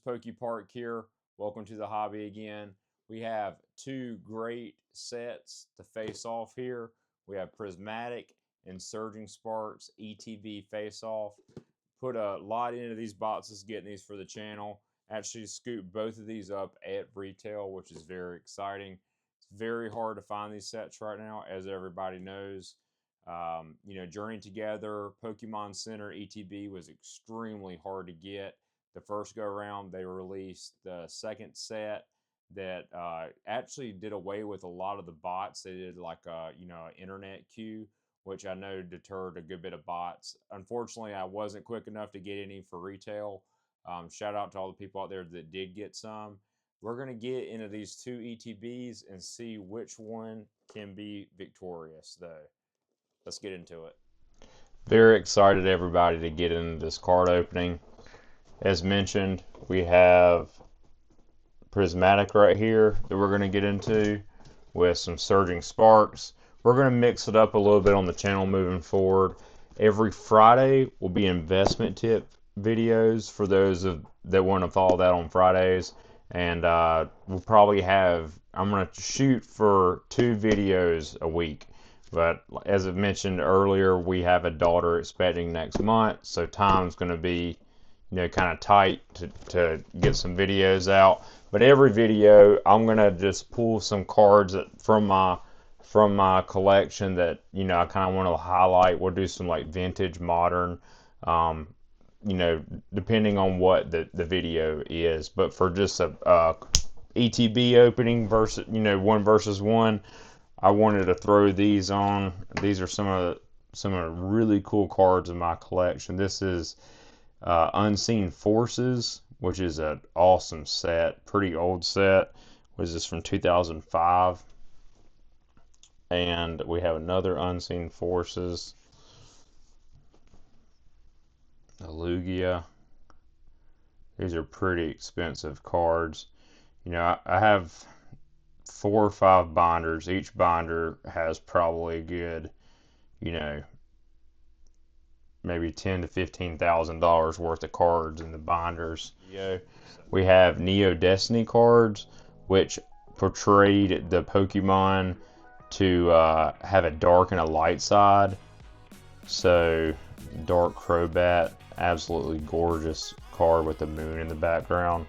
Pokey Park here. Welcome to the hobby again. We have two great sets to face off here. We have Prismatic and Surging Sparks ETB face off. Put a lot into these boxes getting these for the channel. Actually scooped both of these up at retail, which is very exciting. It's very hard to find these sets right now, as everybody knows. Journey Together, Pokemon Center, ETB was extremely hard to get. The first go around, they released the second set that actually did away with a lot of the bots. They did like an internet queue, which I know deterred a good bit of bots. Unfortunately, I wasn't quick enough to get any for retail. Shout out to all the people out there that did get some. We're going to get into these two ETBs and see which one can be victorious, though. Let's get into it. Very excited, everybody, to get into this card opening. As mentioned, we have Prismatic right here that we're going to get into with some Surging Sparks. We're going to mix it up a little bit on the channel moving forward. Every Friday will be investment tip videos for those that want to follow that on Fridays. And we'll probably have, I'm going to shoot for 2 videos a week. But as I mentioned earlier, we have a daughter expecting next month, so time's going to be, kind of tight to get some videos out. But every video, I'm going to just pull some cards from my collection that, I kind of want to highlight. We'll do some like vintage, modern, depending on what the video is. But for just a ETB opening versus, 1 versus 1, I wanted to throw these on. These are some of the really cool cards in my collection. This is Unseen Forces, which is an awesome set, pretty old set. Was this from 2005? And we have another Unseen Forces, a Lugia. These are pretty expensive cards. I have 4 or 5 binders. Each binder has probably a good, maybe $10,000 to $15,000 worth of cards in the binders. We have Neo Destiny cards, which portrayed the Pokemon to have a dark and a light side. So, Dark Crobat, absolutely gorgeous card with the moon in the background.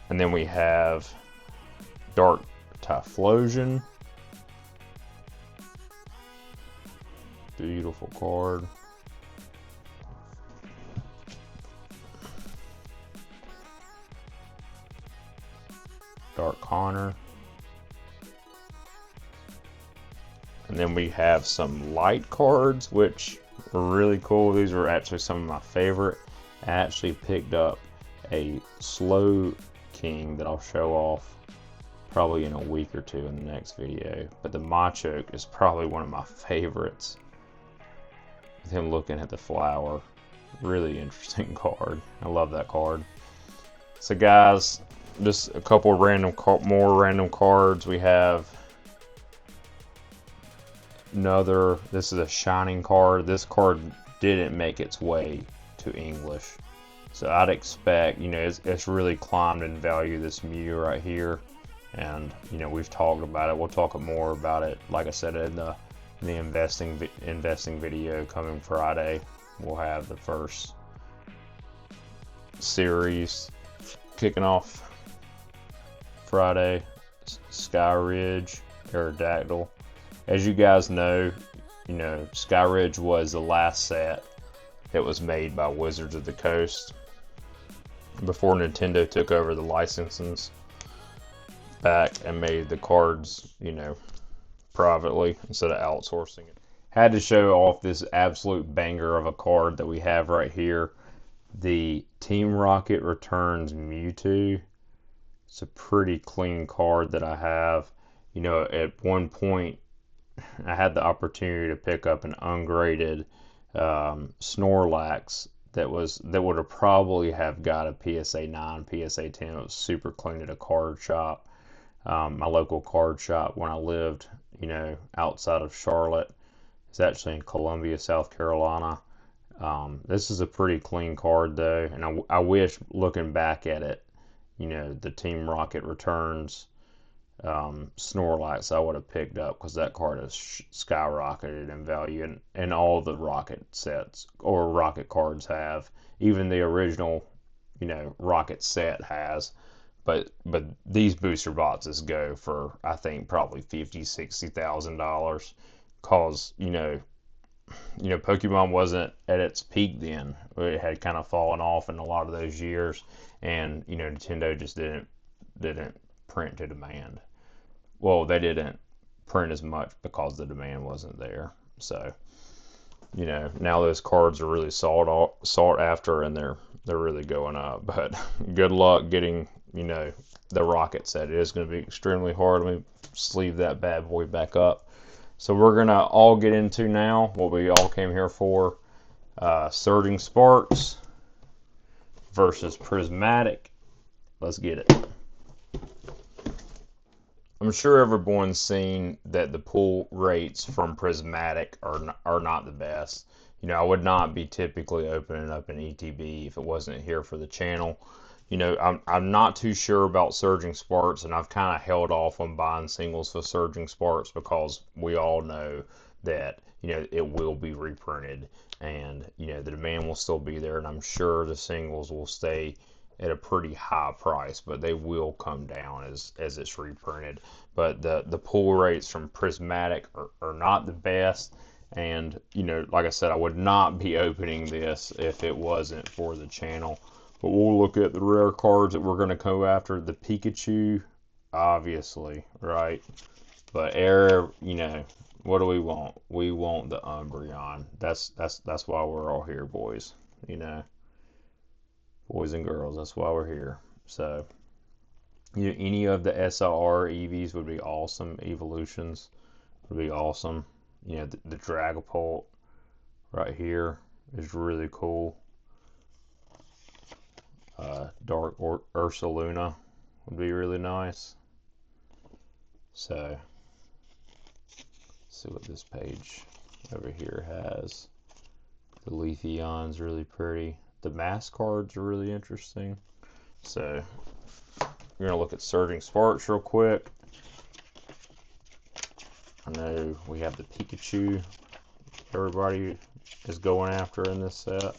And then we have Dark Typhlosion. Beautiful card. Dark Connor. And then we have some light cards, which are really cool. These are actually some of my favorite. I actually picked up a Slow King that I'll show off probably in a week or 2 in the next video. But the Machoke is probably one of my favorites. With him looking at the flower. Really interesting card. I love that card. So guys, just a couple of more random cards. We have another, this is a Shining card. This card didn't make its way to English. So I'd expect, it's really climbed in value, this Mew right here. And, we've talked about it. We'll talk more about it, like I said, in the investing video coming Friday. We'll have the first series kicking off Friday. Sky Ridge, Aerodactyl. As you guys know, Sky Ridge was the last set that was made by Wizards of the Coast before Nintendo took over the licenses back and made the cards, privately instead of outsourcing it. Had to show off this absolute banger of a card that we have right here. The Team Rocket Returns Mewtwo. It's a pretty clean card that I have. At one point I had the opportunity to pick up an ungraded Snorlax that would have probably have got a PSA 9, PSA 10. It was super clean at a card shop, my local card shop when I lived, outside of Charlotte. It's actually in Columbia, South Carolina. This is a pretty clean card though, and I wish, looking back at it, you know, the Team Rocket Returns Snorlax I would have picked up, because that card has skyrocketed in value, and all the Rocket sets or Rocket cards have. Even the original, you know, Rocket set has. But these booster boxes go for, I think, probably $50,000-$60,000, cause Pokemon wasn't at its peak then. It had kind of fallen off in a lot of those years, and Nintendo just didn't print to demand. Well, they didn't print as much because the demand wasn't there. So, now those cards are really sought after, and they're really going up. But good luck getting, the Rocket set. It is going to be extremely hard. Let me sleeve that bad boy back up. So we're going to all get into now what we all came here for. Surging Sparks versus Prismatic. Let's get it. I'm sure everyone's seen that the pull rates from Prismatic are not the best. I would not be typically opening up an ETB if it wasn't here for the channel. I'm not too sure about Surging Sparks, and I've kind of held off on buying singles for Surging Sparks because we all know that, it will be reprinted, and, the demand will still be there, and I'm sure the singles will stay at a pretty high price, but they will come down as it's reprinted. But the pull rates from Prismatic are not the best, and, like I said, I would not be opening this if it wasn't for the channel. But we'll look at the rare cards that we're going to go after. The Pikachu, obviously, right? But what do we want? We want the Umbreon. That's why we're all here, boys. Boys and girls, that's why we're here. So, any of the SLR EVs would be awesome. Evolutions would be awesome. The Dragapult right here is really cool. Dark Ursaluna would be really nice. So, let's see what this page over here has. The Leafeon's really pretty. The mask cards are really interesting. So, we're going to look at Surging Sparks real quick. I know we have the Pikachu everybody is going after in this set,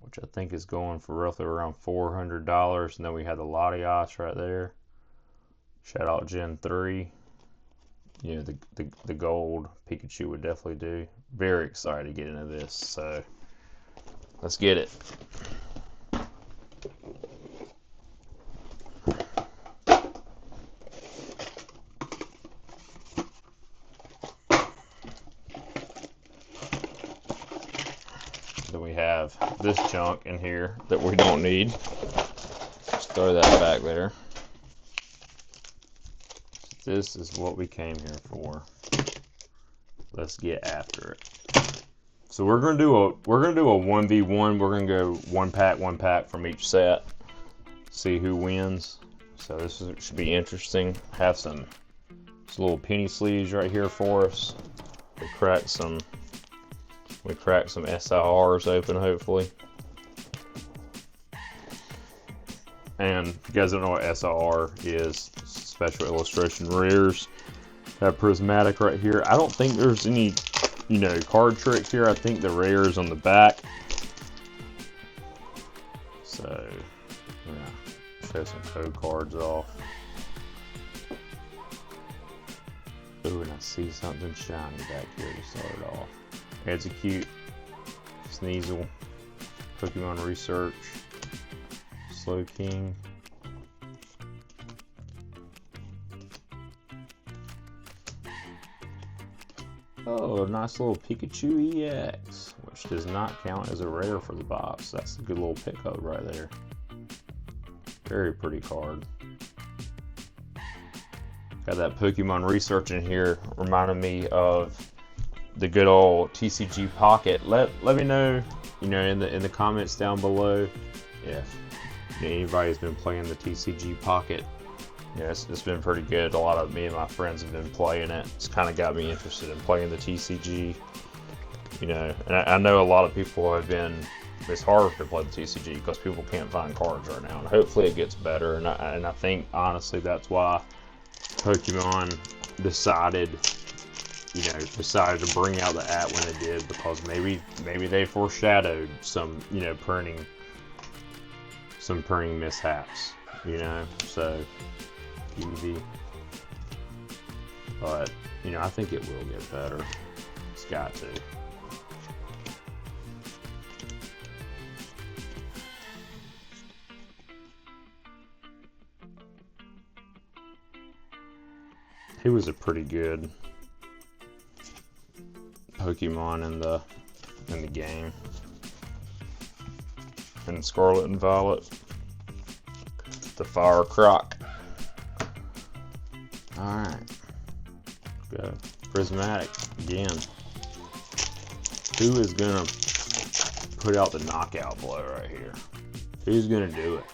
which I think is going for roughly around $400. And then we have the Latias right there. Shout out Gen 3. The gold Pikachu would definitely do. Very excited to get into this. So, let's get it. Then we have this junk in here that we don't need. Just throw that back there. This is what we came here for. Let's get after it. So we're gonna do a 1v1. We're gonna go one pack from each set. See who wins. So this should be interesting. Have some little penny sleeves right here for us. We cracked some SIRs open, hopefully. And if you guys don't know what SIR is, Special Illustration Rares. Have Prismatic right here. I don't think there's any, card tricks here. I think the rares on the back. So, yeah, show some code cards off. Ooh, and I see something shiny back here to start it off. Execute, Sneasel, Pokemon Research, Slow King. Oh, a nice little Pikachu EX, which does not count as a rare for the box. That's a good little pickup right there. Very pretty card. Got that Pokemon Research in here, reminding me of the good old TCG Pocket. Let me know, in the comments down below if anybody's been playing the TCG Pocket. It's been pretty good. A lot of me and my friends have been playing it. It's kind of got me interested in playing the TCG. You know, and I know a lot of people have been, it's hard to play the TCG because people can't find cards right now, and hopefully it gets better. And I think honestly that's why Pokemon decided to bring out the app when it did, because maybe they foreshadowed some printing mishaps, so Eevee. But I think it will get better. It's got to. He was a pretty good Pokemon in the game. And Scarlet and Violet. The Fire Croc. Alright. Go. Prismatic again. Who is gonna put out the knockout blow right here? Who's gonna do it?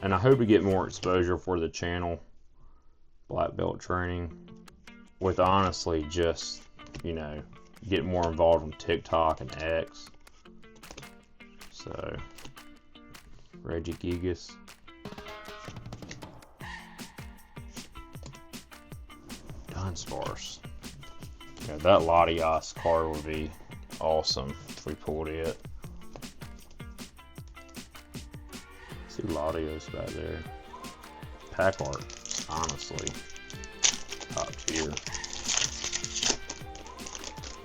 And I hope to get more exposure for the channel, Black Belt training, with honestly just, get more involved in TikTok and X. So, Regigigas. Dunsparce. Yeah, that Latias card would be awesome if we pulled it. See Latios back there. Pack art, honestly, top tier.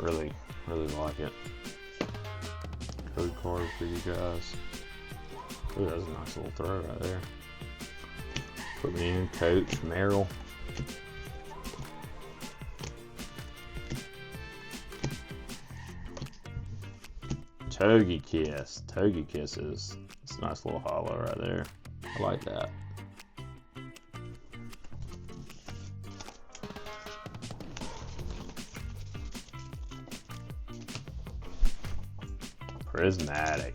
Really like it. Code card for you guys. Ooh, that's a nice little throw right there. Put me in, Coach Merrill. Togekiss. Togekiss is it's a nice little hollow right there. I like that. Prismatic.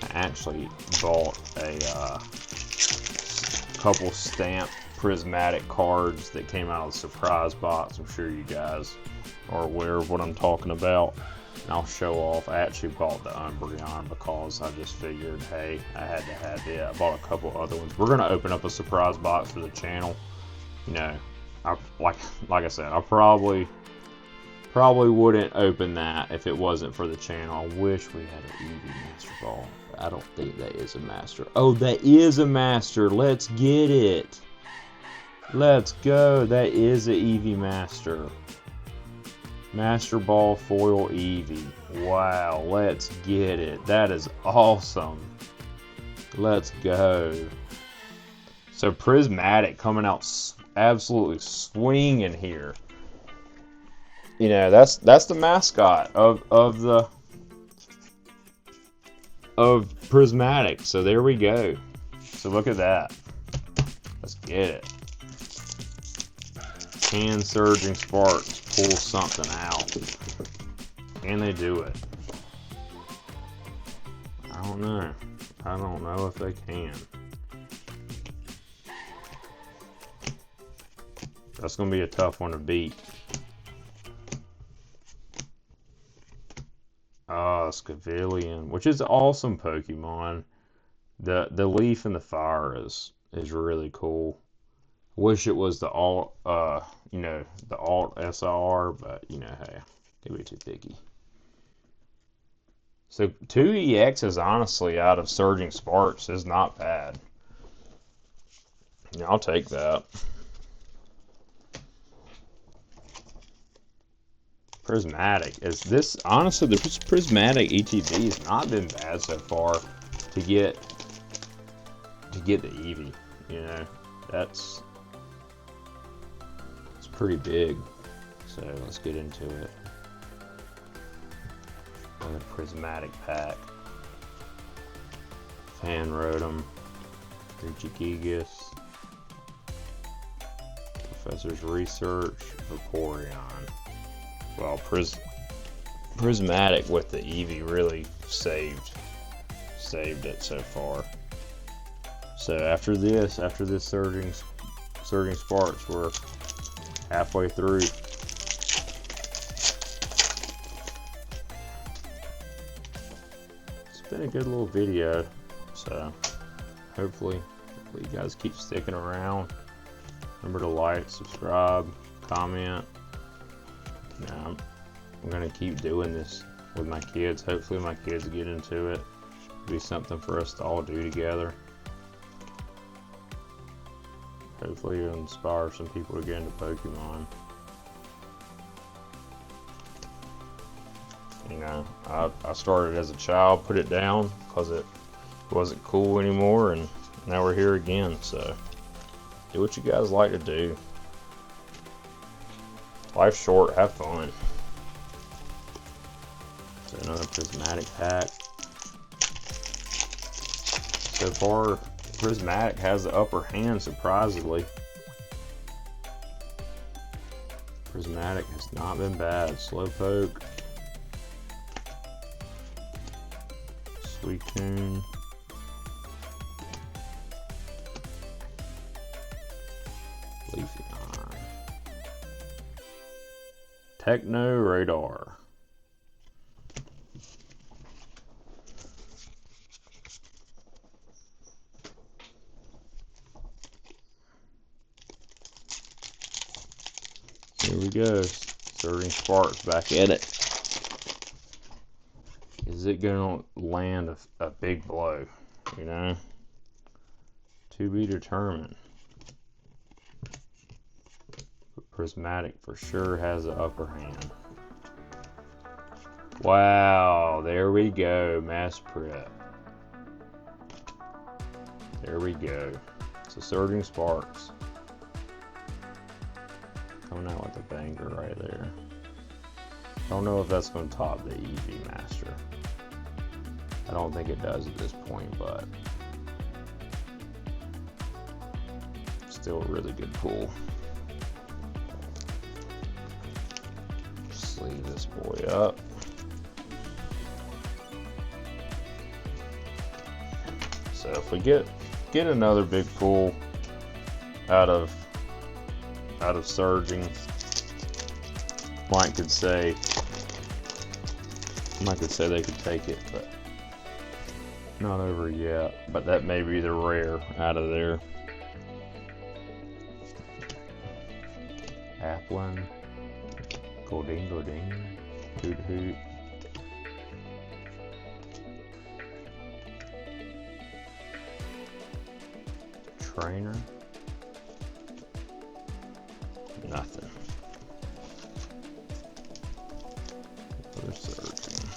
I actually bought a couple stamped Prismatic cards that came out of the surprise box. I'm sure you guys are aware of what I'm talking about. And I'll show off. I actually bought the Umbreon because I just figured, hey, I had to have it. I bought a couple other ones. We're gonna open up a surprise box for the channel. Like I said, I probably wouldn't open that if it wasn't for the channel. I wish we had an Eevee Master Ball. I don't think that is a Master. Oh, that is a Master. Let's get it. Let's go. That is an Eevee Master. Master Ball foil Eevee. Wow, let's get it. That is awesome. Let's go. So Prismatic coming out absolutely swinging here. That's the mascot of Prismatic. So there we go. So look at that. Let's get it. Can Surging Sparks pull something out? Can they do it? I don't know. I don't know if they can. That's going to be a tough one to beat. Scavillion, which is an awesome Pokemon. The leaf and the fire is really cool. Wish it was the alt, the alt SR, but hey, could be too picky. So 2 EXs honestly out of Surging Sparks is not bad. I'll take that. Prismatic is this honestly the Prismatic ETB has not been bad so far to get the Eevee. That's it's pretty big. So let's get into it. Another Prismatic pack. Fan Rotom, Regigigas, Professor's Research, Vaporeon. Well, Prismatic with the Eevee really saved it so far. So after this surging sparks, we're halfway through. It's been a good little video, so hopefully you guys keep sticking around. Remember to like, subscribe, comment. I'm gonna keep doing this with my kids. Hopefully my kids get into it. It'll be something for us to all do together. Hopefully it'll inspire some people to get into Pokemon. You know, I started as a child, put it down because it wasn't cool anymore, and now we're here again. So do what you guys like to do. Life's short, have fun. So another Prismatic pack. So far, Prismatic has the upper hand, surprisingly. Prismatic has not been bad. Slowpoke. Suicune. Leafeon. Techno Radar. Here we go. Surging Sparks back at it. Is it going to land a big blow? You know? To be determined. But Prismatic for sure has the upper hand. Wow, there we go. Mass Prep. There we go. So Surging Sparks. Coming out with a banger right there. Don't know if that's going to top the EV Master. I don't think it does at this point, but still a really good pull. Sleeve this boy up. So if we get another big pull out of Surging, Mike could say they could take it, but not over yet. But that may be the rare out of there. Applin, Goldeen, Hoot Hoot. Trainer. Nothing. We're Surging.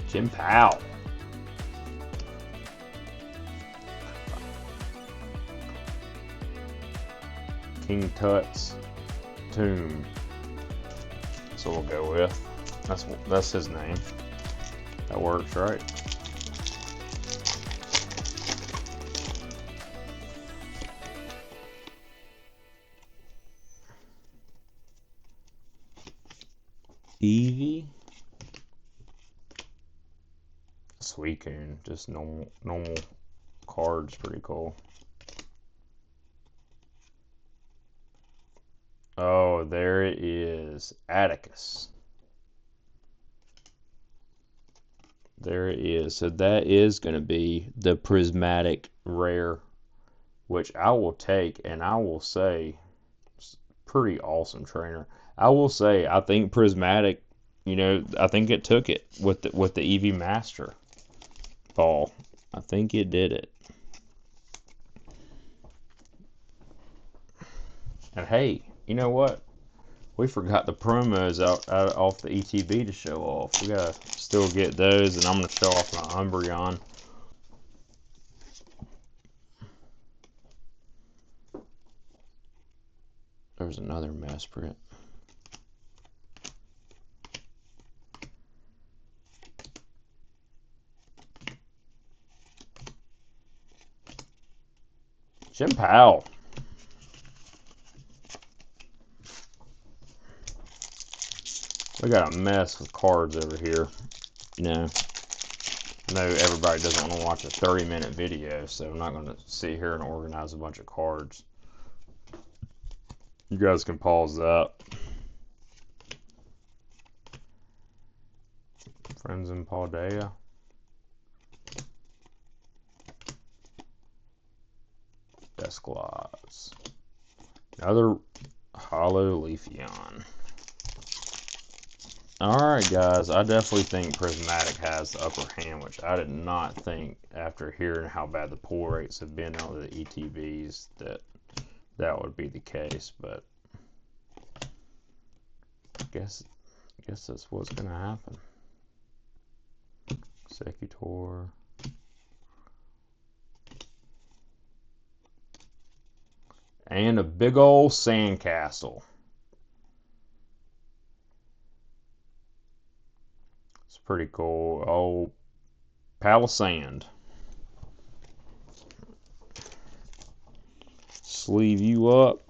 Jim Powell. King Tut's Tomb. So we'll go with. That's his name. That works, right? Eevee. Suicune, just normal cards, pretty cool. Oh, there it is. Atticus. There it is. So that is going to be the Prismatic rare, which I will take, and I will say, pretty awesome trainer. I will say, I think Prismatic, you know, I think it took it with the EV Master ball. I think it did it. And hey, you know what? We forgot the promos out off the ETB to show off. We gotta still get those, and I'm gonna show off my Umbreon. There's another mass print. Jim Powell. We got a mess with cards over here. You know, I know everybody doesn't want to watch a 30-minute video, so I'm not going to sit here and organize a bunch of cards. You guys can pause that. Friends in Paldea. Desclaws. Another Hollow Leafeon. Alright guys, I definitely think Prismatic has the upper hand, which I did not think after hearing how bad the pull rates have been out of the ETBs that would be the case, but I guess that's what's gonna happen. Secutor. And a big old sandcastle. It's pretty cool. Oh, pile of sand. Sleeve you up.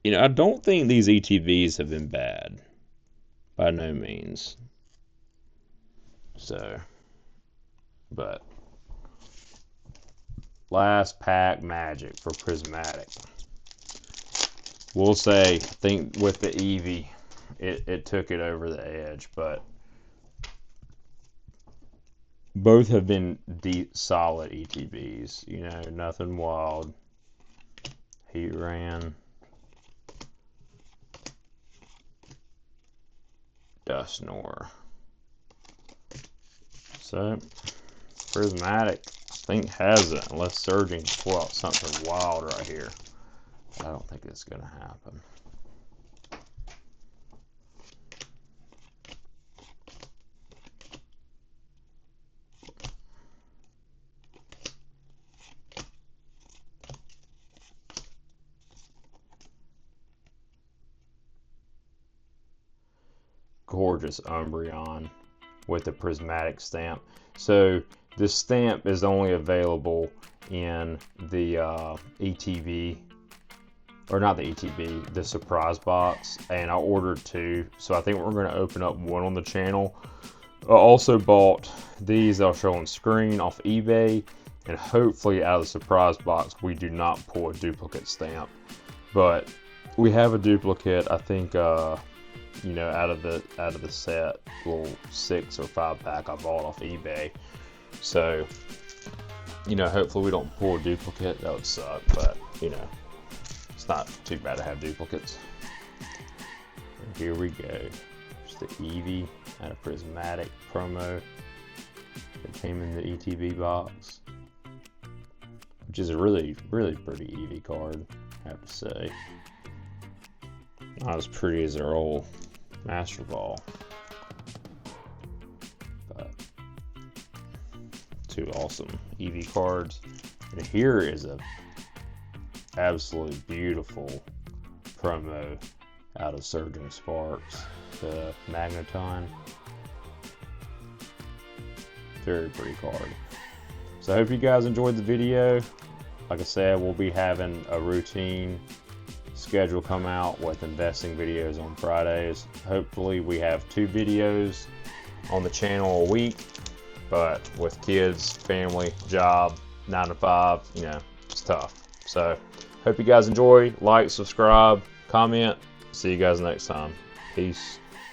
You know, I don't think these ETBs have been bad. By no means. So, but last pack magic for Prismatic. We'll say, I think with the Eevee, it took it over the edge, but both have been deep, solid ETBs. You know, nothing wild. Heat ran. Dusknoir. So, Prismatic, I think, has it, unless Surging pull out something wild right here. I don't think it's going to happen. Gorgeous Umbreon with the Prismatic stamp. So this stamp is only available in the ETB, or not the ETB, the surprise box, and I ordered 2, so I think we're going to open up 1 on the channel. I also bought these I'll show on screen off eBay, and hopefully out of the surprise box we do not pull a duplicate stamp, but we have a duplicate, I think, you know, out of the set, little 6 or 5 pack I bought off eBay. So, you know, hopefully we don't pull a duplicate. That would suck, but you know, it's not too bad to have duplicates. And here we go. Just the Eevee and a Prismatic promo that came in the ETB box, which is a really, really pretty Eevee card, I have to say. Not as pretty as their old Master Ball, but 2 awesome Eevee cards. And here is a absolutely beautiful promo out of Surging Sparks, the Magneton. Very pretty card. So I hope you guys enjoyed the video. Like I said, we'll be having a routine schedule come out with investing videos on Fridays. Hopefully we have 2 videos on the channel a week, but with kids, family, job, 9 to 5, you know, it's tough. So hope you guys enjoy. Like, subscribe, comment. See you guys next time. Peace.